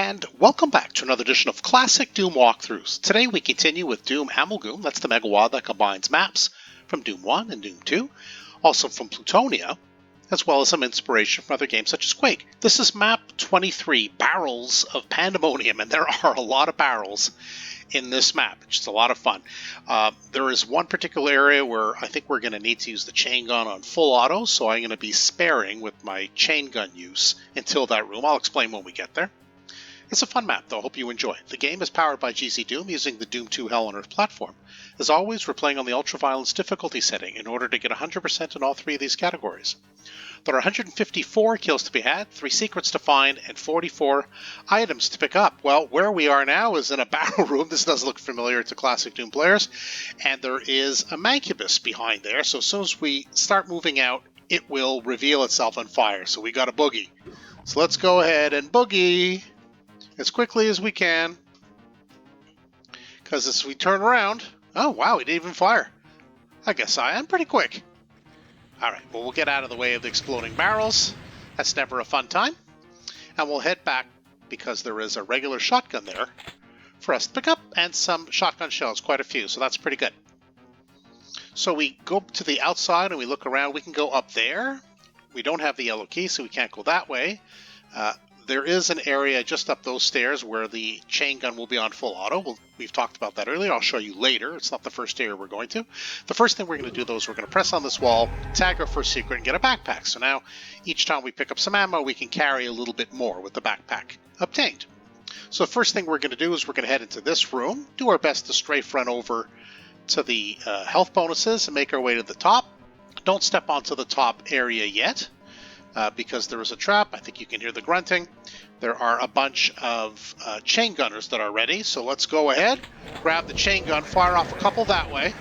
And welcome back to another edition of Classic Doom Walkthroughs. Today we continue with DOOM Amalgoom. That's the megawad that combines maps from Doom 1 and Doom 2, also from Plutonia, as well as some inspiration from other games such as Quake. This is map 23, Barrels of Pandemonium, and there are a lot of barrels in this map. It's just a lot of fun. There is one particular area where I think we're going to need to use the chain gun on full auto, so I'm going to be sparing with my chain gun use until that room. I'll explain when we get there. It's a fun map, though. I hope you enjoy. The game is powered by GZDoom using the Doom 2 Hell on Earth platform. As always, we're playing on the ultra-violence difficulty setting in order to get 100% in all three of these categories. There are 154 kills to be had, 3 secrets to find, and 44 items to pick up. Well, where we are now is in a barrel room. This does look familiar to classic Doom players. And there is a mancubus behind there, so as soon as we start moving out, it will reveal itself on fire. So we got a boogie. So let's go ahead and boogie as quickly as we can, because as we turn around, oh wow, he didn't even fire. I guess I am pretty quick. Alright, well, we'll get out of the way of the exploding barrels. That's never a fun time. And we'll head back, because there is a regular shotgun there for us to pick up, and some shotgun shells, quite a few, so that's pretty good. So we go to the outside and we look around. We can go up there. We don't have the yellow key, so we can't go that way. There is an area just up those stairs where the chain gun will be on full auto. We've talked about that earlier. I'll show you later. It's not the first area we're going to. The first thing we're going to do, though, is we're going to press on this wall, tag our first secret, and get a backpack. So now, each time we pick up some ammo, we can carry a little bit more with the backpack obtained. So the first thing we're going to do is we're going to head into this room, do our best to strafe run over to the health bonuses and make our way to the top. Don't step onto the top area yet. Because there is a trap. I think you can hear the grunting. There are a bunch of chain gunners that are ready, so let's go ahead, grab the chain gun, fire off a couple that way,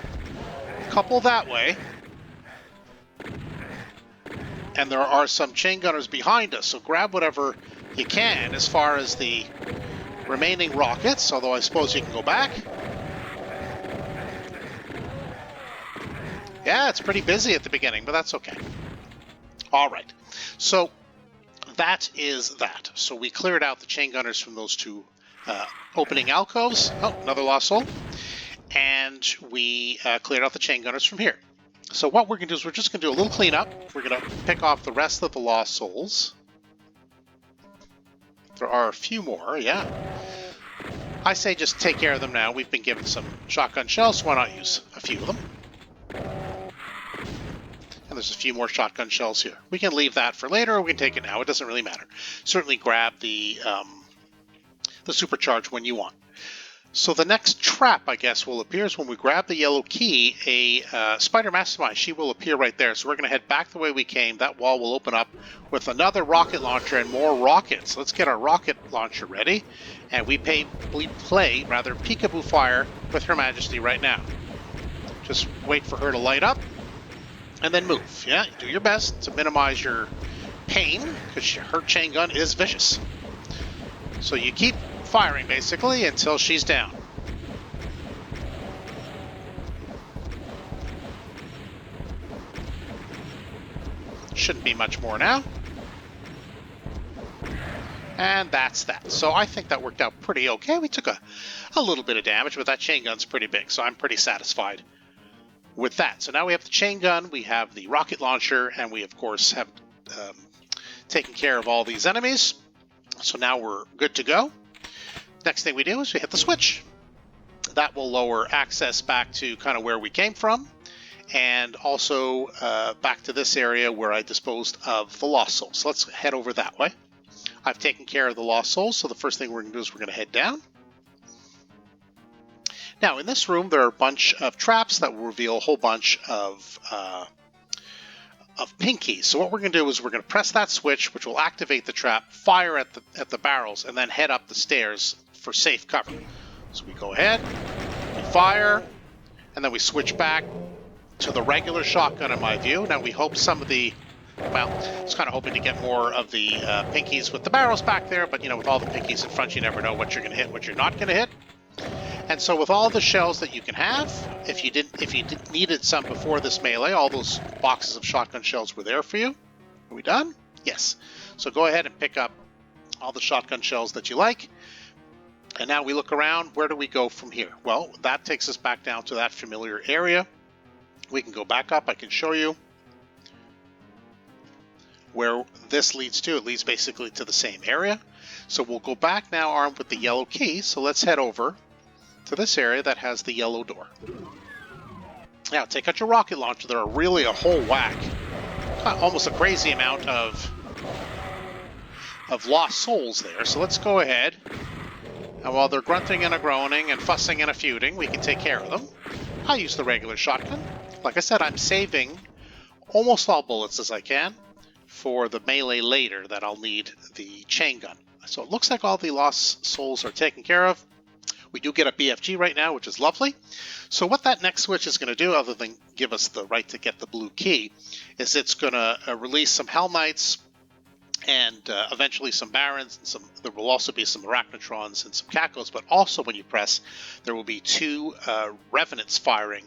and there are some chain gunners behind us, so grab whatever you can as far as the remaining rockets, although I suppose you can go back. Yeah, it's pretty busy at the beginning, but that's okay. All right, so that is that. So we cleared out the chain gunners from those two opening alcoves. Oh, another lost soul. And we cleared out the chain gunners from here. So what we're going to do is we're just going to do a little cleanup. We're going to pick off the rest of the lost souls. There are a few more, yeah. I say just take care of them now. We've been given some shotgun shells, so why not use a few of them? And there's a few more shotgun shells here. We can leave that for later, or we can take it now. It doesn't really matter. Certainly grab the supercharge when you want. So the next trap, I guess, will appear is when we grab the yellow key, a Spider Mastermind. She will appear right there. So we're going to head back the way we came. That wall will open up with another rocket launcher and more rockets. Let's get our rocket launcher ready. And we play peekaboo fire with Her Majesty right now. Just wait for her to light up. And then move. Yeah, do your best to minimize your pain, because her chain gun is vicious. So you keep firing, basically, until she's down. Shouldn't be much more now. And that's that. So I think that worked out pretty okay. We took a little bit of damage, but that chain gun's pretty big, so I'm pretty satisfied with that. So now we have the chain gun, we have the rocket launcher, and we of course have taken care of all these enemies. So now we're good to go. Next thing we do is we hit the switch. That will lower access back to kind of where we came from, and also back to this area where I disposed of the lost souls. So let's head over that way. I've taken care of the lost souls, so the first thing we're going to do is we're going to head down. Now, in this room, there are a bunch of traps that will reveal a whole bunch of pinkies. So what we're going to do is we're going to press that switch, which will activate the trap, fire at the barrels, and then head up the stairs for safe cover. So we go ahead, we fire, and then we switch back to the regular shotgun, in my view. Now, we hope some of the... Well, I was kind of hoping to get more of the pinkies with the barrels back there, but, you know, with all the pinkies in front, you never know what you're going to hit, what you're not going to hit. And so with all the shells that you can have, if you needed some before this melee, all those boxes of shotgun shells were there for you. Are we done? Yes. So go ahead and pick up all the shotgun shells that you like. And now we look around. Where do we go from here? Well, that takes us back down to that familiar area. We can go back up. I can show you where this leads to. It leads basically to the same area. So we'll go back now armed with the yellow key. So let's head over to this area that has the yellow door. Now take out your rocket launcher. There are really a whole whack, almost a crazy amount of lost souls there. So let's go ahead. And while they're grunting and a groaning and fussing and a feuding, we can take care of them. I'll use the regular shotgun. Like I said, I'm saving almost all bullets as I can for the melee later that I'll need the chain gun. So it looks like all the lost souls are taken care of. We do get a BFG right now, which is lovely. So what that next switch is going to do, other than give us the right to get the blue key, is it's going to release some Hell Knights and eventually some Barons. And there will also be some Arachnotrons and some Cacos, but also when you press, there will be 2 Revenants firing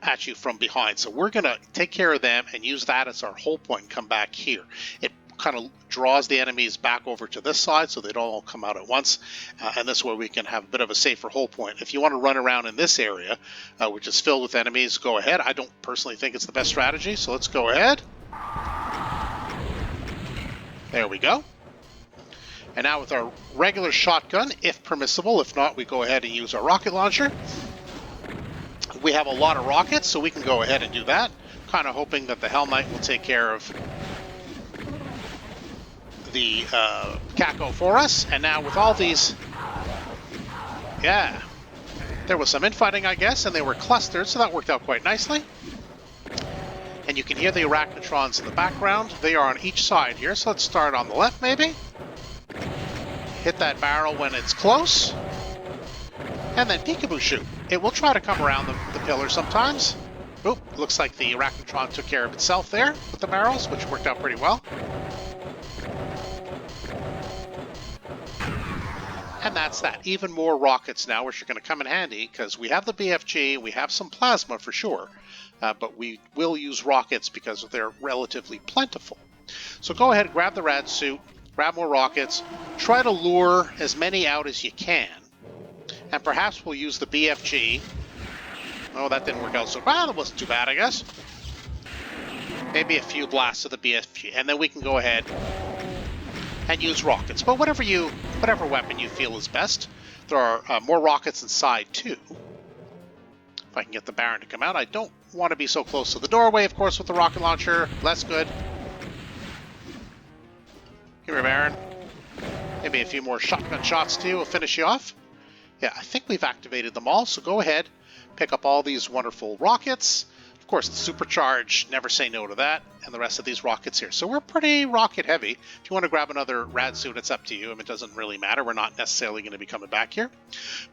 at you from behind. So we're going to take care of them and use that as our hold point and come back here. It kind of draws the enemies back over to this side so they don't all come out at once, and this way we can have a bit of a safer hold point. If you want to run around in this area, which is filled with enemies, go ahead. I don't personally think it's the best strategy, so let's go ahead. There we go. And now with our regular shotgun, if permissible, if not, we go ahead and use our rocket launcher. We have a lot of rockets, so we can go ahead and do that. Kind of hoping that the Hell Knight will take care of the Caco for us. And now with all these, yeah, there was some infighting, I guess, and they were clustered, so that worked out quite nicely. And you can hear the Arachnotrons in the background. They are on each side here, so let's start on the left maybe. Hit that barrel when it's close. And then peekaboo shoot. It will try to come around the pillar sometimes. Oop, looks like the Arachnotron took care of itself there with the barrels, which worked out pretty well. And that's that. Even more rockets now, which are going to come in handy, because we have the BFG, we have some plasma for sure, but we will use rockets because they're relatively plentiful. So go ahead and grab the rad suit, grab more rockets, try to lure as many out as you can, and perhaps we'll use the BFG. Oh, that didn't work out so well. That wasn't too bad, I guess. Maybe a few blasts of the BFG, and then we can go ahead and use rockets. But whatever weapon you feel is best. There are more rockets inside too. If I can get the Baron to come out. I don't want to be so close to the doorway, of course, with the rocket launcher. Less good. Here, Baron. Maybe a few more shotgun shots too will finish you off. Yeah, I think we've activated them all, so go ahead, pick up all these wonderful rockets. Of course, the supercharge, never say no to that, and the rest of these rockets here. So we're pretty rocket heavy. If you want to grab another rad suit, it's up to you. I mean, it doesn't really matter. We're not necessarily going to be coming back here.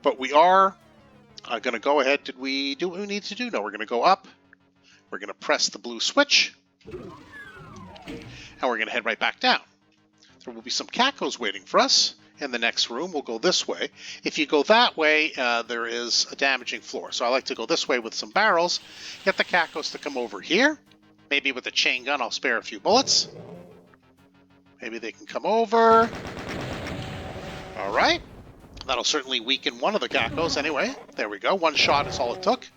But we are going to go ahead. Did we do what we need to do? No, we're going to go up. We're going to press the blue switch. And we're going to head right back down. There will be some Cacos waiting for us. In the next room, we'll go this way. If you go that way, there is a damaging floor. So I like to go this way with some barrels. Get the Cacos to come over here. Maybe with a chain gun, I'll spare a few bullets. Maybe they can come over. All right. That'll certainly weaken one of the Cacos anyway. There we go. One shot is all it took.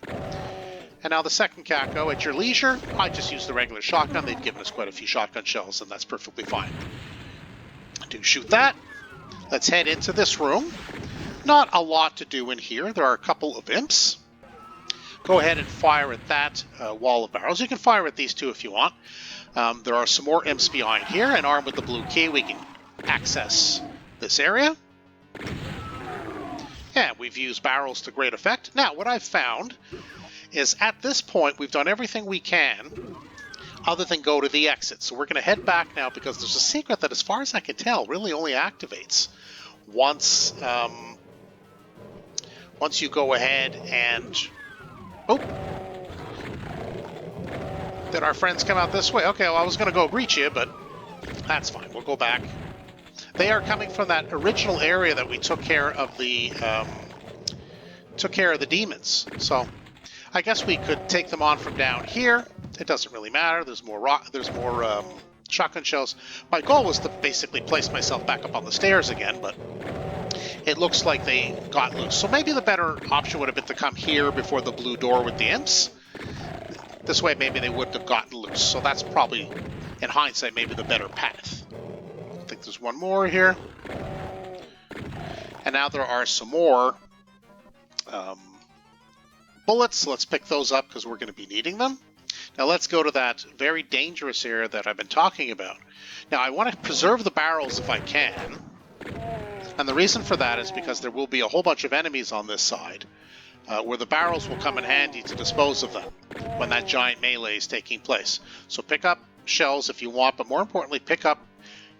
And now the second Caco, at your leisure. I just use the regular shotgun. They've given us quite a few shotgun shells, and that's perfectly fine. Do shoot that. Let's head into this room. Not a lot to do in here. There are a couple of imps. Go ahead and fire at that wall of barrels. You can fire at these two if you want. There are some more imps behind here, and armed with the blue key, we can access this area. Yeah, we've used barrels to great effect. Now, what I've found is at this point, we've done everything we can other than go to the exit. So we're going to head back now because there's a secret that, as far as I can tell, really only activates once you go ahead and... Oh! Did our friends come out this way? Okay, well, I was going to go greet you, but that's fine. We'll go back. They are coming from that original area that we took care of the demons. So I guess we could take them on from down here. It doesn't really matter. There's more shotgun shells. My goal was to basically place myself back up on the stairs again, but it looks like they got loose. So maybe the better option would have been to come here before the blue door with the imps. This way maybe they wouldn't have gotten loose. So that's probably, in hindsight, maybe the better path. I think there's one more here. And now there are some more bullets. Let's pick those up because we're going to be needing them. Now let's go to that very dangerous area that I've been talking about. Now I want to preserve the barrels if I can. And the reason for that is because there will be a whole bunch of enemies on this side where the barrels will come in handy to dispose of them when that giant melee is taking place. So pick up shells if you want, but more importantly, pick up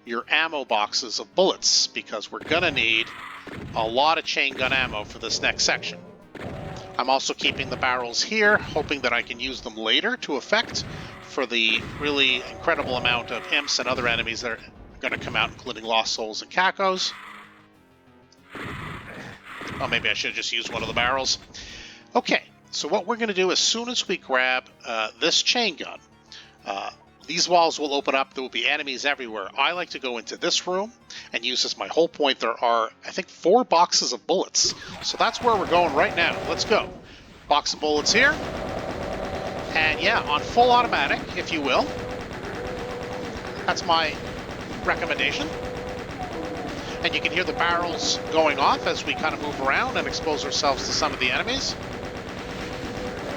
your ammo boxes of bullets because we're going to need a lot of chain gun ammo for this next section. I'm also keeping the barrels here, hoping that I can use them later to effect for the really incredible amount of imps and other enemies that are going to come out, including Lost Souls and Cacos. Oh, maybe I should have just used one of the barrels. Okay, so what we're going to do as soon as we grab this chain gun, these walls will open up. There will be enemies everywhere. I like to go into this room and use as my whole point. There are, I think, 4 boxes of bullets. So that's where we're going right now. Let's go. Box of bullets here. And yeah, on full automatic, if you will. That's my recommendation. And you can hear the barrels going off as we kind of move around and expose ourselves to some of the enemies.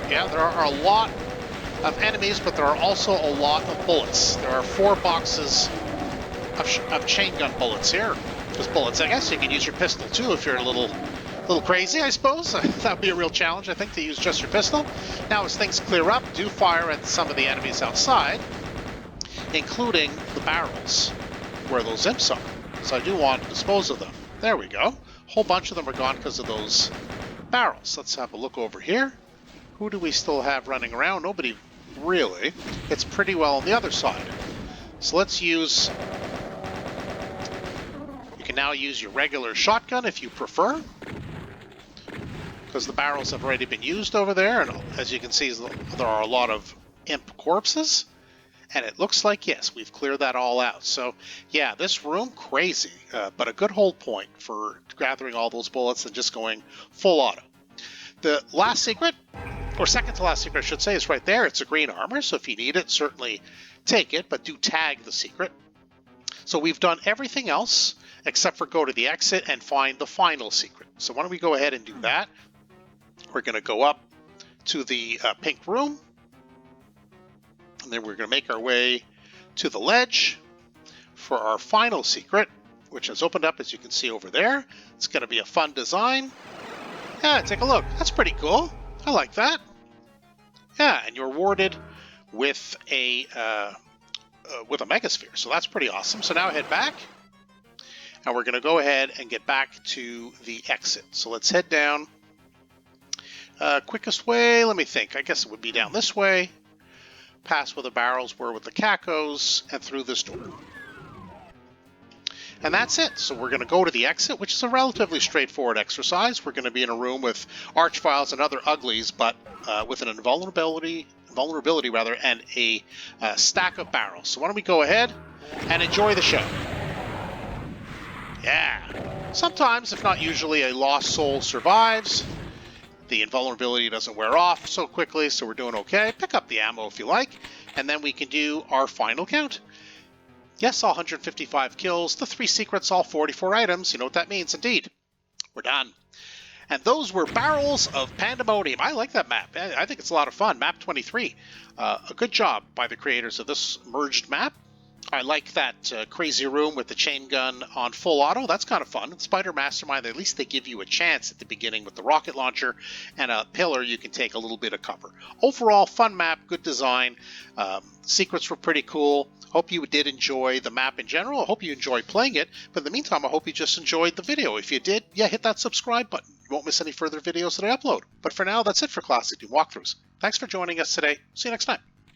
Yeah, there are a lot of enemies, but there are also a lot of bullets. There are 4 boxes of chain gun bullets here. Just bullets. I guess you can use your pistol too if you're a little crazy, I suppose. That would be a real challenge, I think, to use just your pistol. Now, as things clear up, do fire at some of the enemies outside, including the barrels where those imps are. So I do want to dispose of them. There we go. A whole bunch of them are gone because of those barrels. Let's have a look over here. Who do we still have running around? Nobody really. It's pretty well on the other side. So let's use... You can now use your regular shotgun if you prefer, because the barrels have already been used over there, and as you can see, there are a lot of imp corpses. And it looks like, yes, we've cleared that all out. So, yeah, this room, crazy, but a good hold point for gathering all those bullets and just going full auto. The last secret, or second to last secret, I should say, is right there. It's a green armor, so if you need it, certainly take it, but do tag the secret. So we've done everything else except for go to the exit and find the final secret. So why don't we go ahead and do that? We're going to go up to the pink room. And then we're going to make our way to the ledge for our final secret, which has opened up, as you can see over there. It's going to be a fun design. Yeah, take a look. That's pretty cool. I like that. Yeah, and you're rewarded with a megasphere, so that's pretty awesome. So now head back, and we're going to go ahead and get back to the exit. So let's head down. Quickest way, let me think. I guess it would be down this way. Past where the barrels were with the cacos, and through this door. And that's it. So we're going to go to the exit, which is a relatively straightforward exercise. We're going to be in a room with archviles and other uglies, but with an invulnerability and a stack of barrels. So why don't we go ahead and enjoy the show? Yeah. Sometimes, if not usually, a lost soul survives. The invulnerability doesn't wear off so quickly, so we're doing okay. Pick up the ammo if you like, and then we can do our final count. Yes, all 155 kills, the 3 secrets, all 44 items. You know what that means, indeed. We're done. And those were Barrels of Pandemonium. I like that map. I think it's a lot of fun. Map 23. A good job by the creators of this merged map. I like that crazy room with the chain gun on full auto. That's kind of fun. Spider Mastermind, at least they give you a chance at the beginning with the rocket launcher and a pillar you can take a little bit of cover. Overall, fun map, good design. Secrets were pretty cool. Hope you did enjoy the map in general. I hope you enjoyed playing it. But in the meantime, I hope you just enjoyed the video. If you did, yeah, hit that subscribe button. You won't miss any further videos that I upload. But for now, that's it for Classic Doom Walkthroughs. Thanks for joining us today. See you next time.